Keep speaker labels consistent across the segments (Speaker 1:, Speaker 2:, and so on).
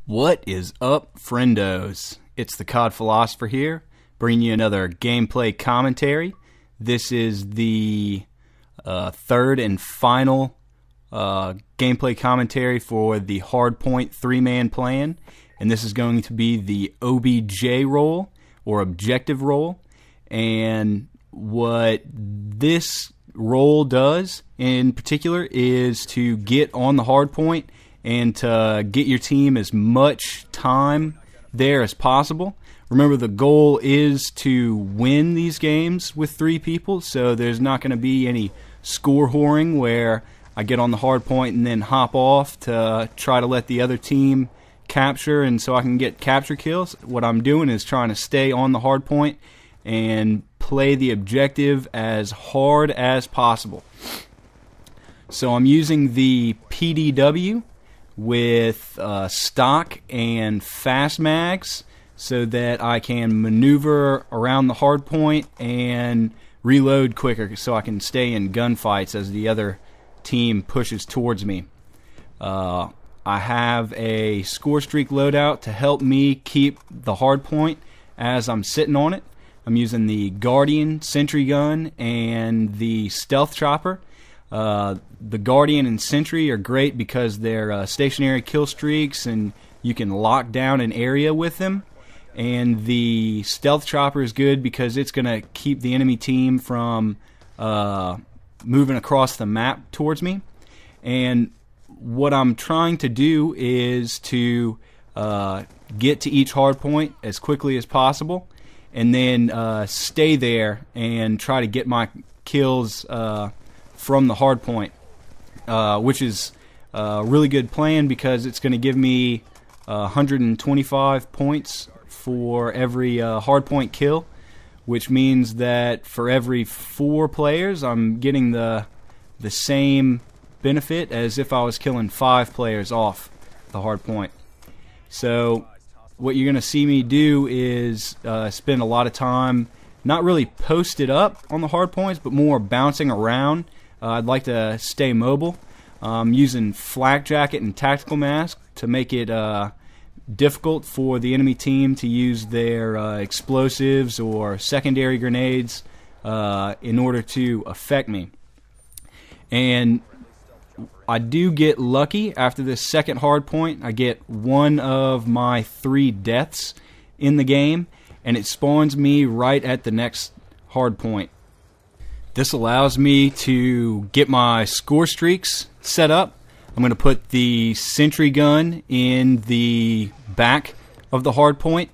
Speaker 1: What is up, friendos? It's the COD Philosopher here, bringing you another gameplay commentary. This is the third and final gameplay commentary for the Hardpoint 3-man plan, and this is going to be the OBJ role, or objective role. And what this role does in particular is to get on the hardpoint and to get your team as much time there as possible. Remember, the goal is to win these games with 3 people, so there's not going to be any score whoring where I get on the hard point and then hop off to try to let the other team capture and so I can get capture kills. What I'm doing is trying to stay on the hard point and play the objective as hard as possible. So I'm using the PDW with stock and fast mags so that I can maneuver around the hard point and reload quicker so I can stay in gunfights as the other team pushes towards me. I have a score streak loadout to help me keep the hard point as I'm sitting on it. I'm using the Guardian Sentry Gun and the Stealth Chopper. The Guardian and Sentry are great because they're stationary kill streaks and you can lock down an area with them. And the Stealth Chopper is good because it's going to keep the enemy team from moving across the map towards me. And what I'm trying to do is to get to each hard point as quickly as possible and then stay there and try to get my kills from the hard point, which is a really good plan because it's going to give me 125 points for every hard point kill, which means that for every 4 players I'm getting the same benefit as if I was killing 5 players off the hard point. So what you're going to see me do is spend a lot of time not really posted up on the hard points, but more bouncing around. I'd like to stay mobile. Using flak jacket and tactical mask to make it difficult for the enemy team to use their explosives or secondary grenades in order to affect me. And I do get lucky after this second hard point. I get one of my 3 deaths in the game, and it spawns me right at the next hard point. This allows me to get my score streaks set up. I'm going to put the sentry gun in the back of the hard point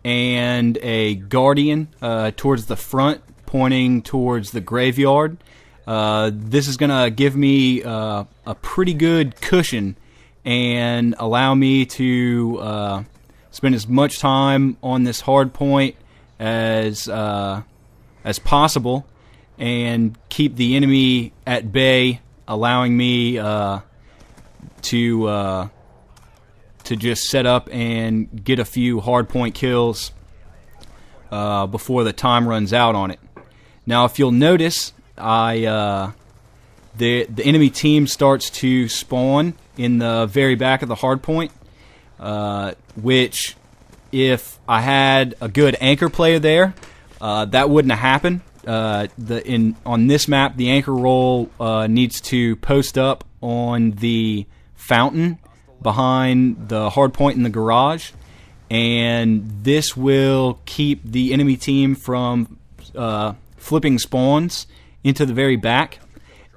Speaker 1: and a guardian towards the front pointing towards the graveyard. This is going to give me a pretty good cushion and allow me to spend as much time on this hard point as possible and keep the enemy at bay, allowing me to just set up and get a few hardpoint kills before the time runs out on it. Now, if you'll notice, the enemy team starts to spawn in the very back of the hardpoint, which, if I had a good anchor player there, that wouldn't have happened. On this map, the anchor role needs to post up on the fountain behind the hard point in the garage, and this will keep the enemy team from flipping spawns into the very back,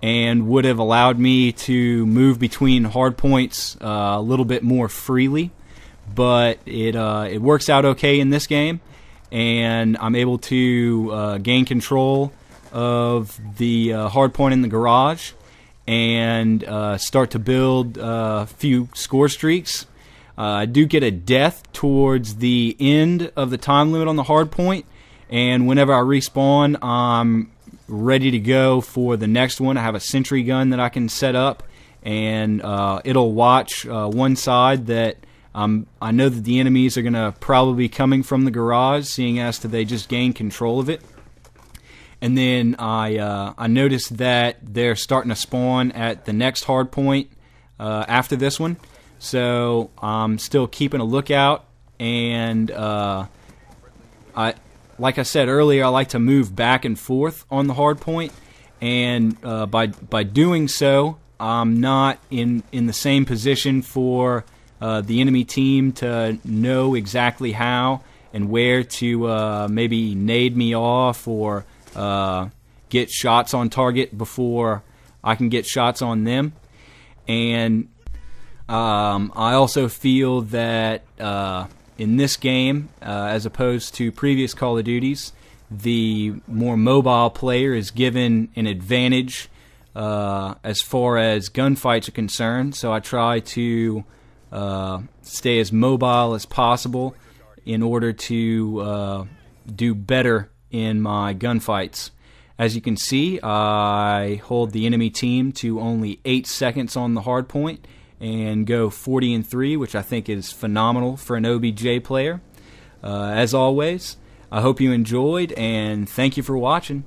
Speaker 1: and would have allowed me to move between hard points a little bit more freely. But it works out okay in this game, and I'm able to gain control of the hard point in the garage and start to build a few score streaks. I do get a death towards the end of the time limit on the hard point, and whenever I respawn, I'm ready to go for the next one. I have a sentry gun that I can set up, and it'll watch one side that I know that the enemies are going to probably be coming from the garage, seeing as to they just gain control of it. And then I noticed that they're starting to spawn at the next hard point after this one. So I'm still keeping a lookout, and like I said earlier, I like to move back and forth on the hard point, and by doing so, I'm not in the same position for the enemy team to know exactly how and where to maybe nade me off or get shots on target before I can get shots on them. And I also feel that in this game, as opposed to previous Call of Duties, the more mobile player is given an advantage as far as gunfights are concerned. So I try to stay as mobile as possible in order to do better in my gunfights. As you can see, I hold the enemy team to only 8 seconds on the hard point and go 40-3, which I think is phenomenal for an OBJ player. As always, I hope you enjoyed, and thank you for watching.